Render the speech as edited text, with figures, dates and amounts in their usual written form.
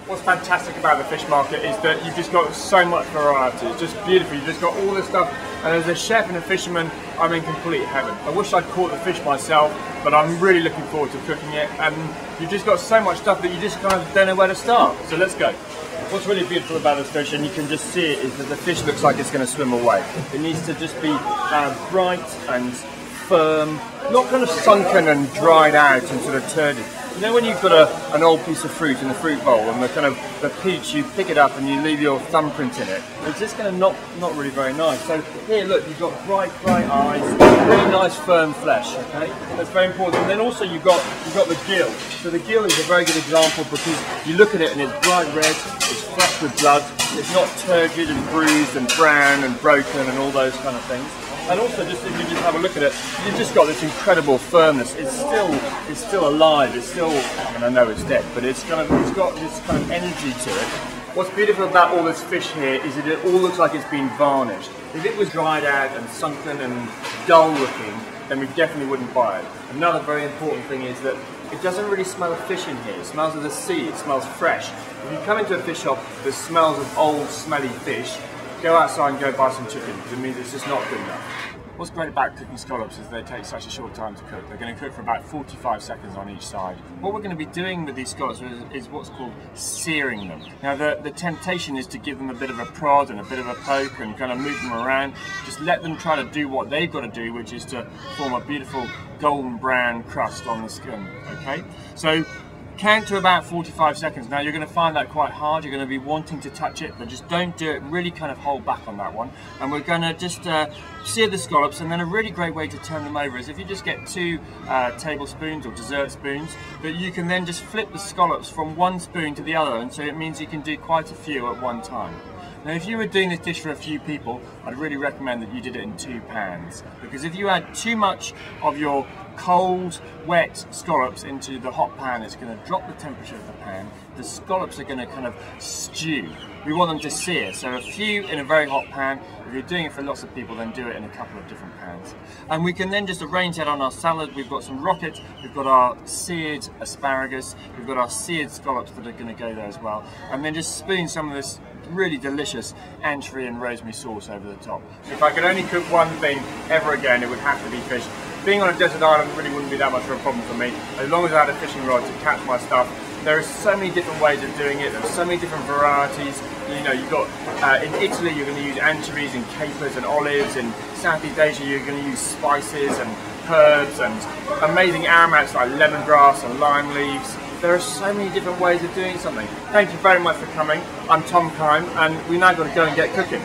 What's fantastic about the fish market is that you've just got so much variety. It's just beautiful. You've just got all this stuff. And as a chef and a fisherman, I'm in complete heaven. I wish I'd caught the fish myself, but I'm really looking forward to cooking it. And you've just got so much stuff that you just kind of don't know where to start. So let's go. What's really beautiful about this fish, and you can just see it, is that the fish looks like it's going to swim away. It needs to just be bright and firm, not kind of sunken and dried out and sort of turdy. You know when you've got an old piece of fruit in the fruit bowl and the peach, you pick it up and you leave your thumbprint in it, it's just going to not really very nice. So here, look, you've got bright eyes, really nice firm flesh, okay? That's very important. And then also you've got the gill. So the gill is a very good example because you look at it and it's bright red, it's flushed with blood, it's not turgid and bruised and brown and broken and all those kind of things. And also, just if you just have a look at it, you've just got this incredible firmness. It's still alive. It's still, I mean, I know it's dead, but it's got this kind of energy to it. What's beautiful about all this fish here is that it all looks like it's been varnished. If it was dried out and sunken and dull looking, then we definitely wouldn't buy it. Another very important thing is that it doesn't really smell of fish in here. It smells of the sea. It smells fresh. If you come into a fish shop that smells of old, smelly fish, go outside and go buy some chicken, because it means it's just not good enough. What's great about cooking scallops is they take such a short time to cook. They're going to cook for about 45 seconds on each side. What we're going to be doing with these scallops is what's called searing them. Now the temptation is to give them a bit of a prod and a bit of a poke and kind of move them around. Just let them try to do what they've got to do, which is to form a beautiful golden brown crust on the skin, okay? So count to about 45 seconds. Now you're going to find that quite hard. You're going to be wanting to touch it, but just don't do it. Really kind of hold back on that one. And we're going to just sear the scallops, and then a really great way to turn them over is if you just get 2 tablespoons or dessert spoons, that you can then just flip the scallops from one spoon to the other, and so it means you can do quite a few at one time. Now if you were doing this dish for a few people, I'd really recommend that you did it in 2 pans, because if you add too much of your cold, wet scallops into the hot pan, it's going to drop the temperature of the pan. The scallops are going to kind of stew. We want them to sear, so a few in a very hot pan. If you're doing it for lots of people, then do it in a couple of different pans. And we can then just arrange that on our salad. We've got some rocket, we've got our seared asparagus, we've got our seared scallops that are going to go there as well. And then just spoon some of this really delicious anchovy and rosemary sauce over the top. If I could only cook one thing ever again, it would have to be fish. Being on a desert island really wouldn't be that much of a problem for me, as long as I had a fishing rod to catch my stuff. There are so many different ways of doing it, there's so many different varieties. You know, you've got, in Italy you're going to use anchovies and capers and olives. In Southeast Asia you're going to use spices and herbs and amazing aromatics like lemongrass and lime leaves. There are so many different ways of doing something. Thank you very much for coming. I'm Kime, and we're now going to go and get cooking.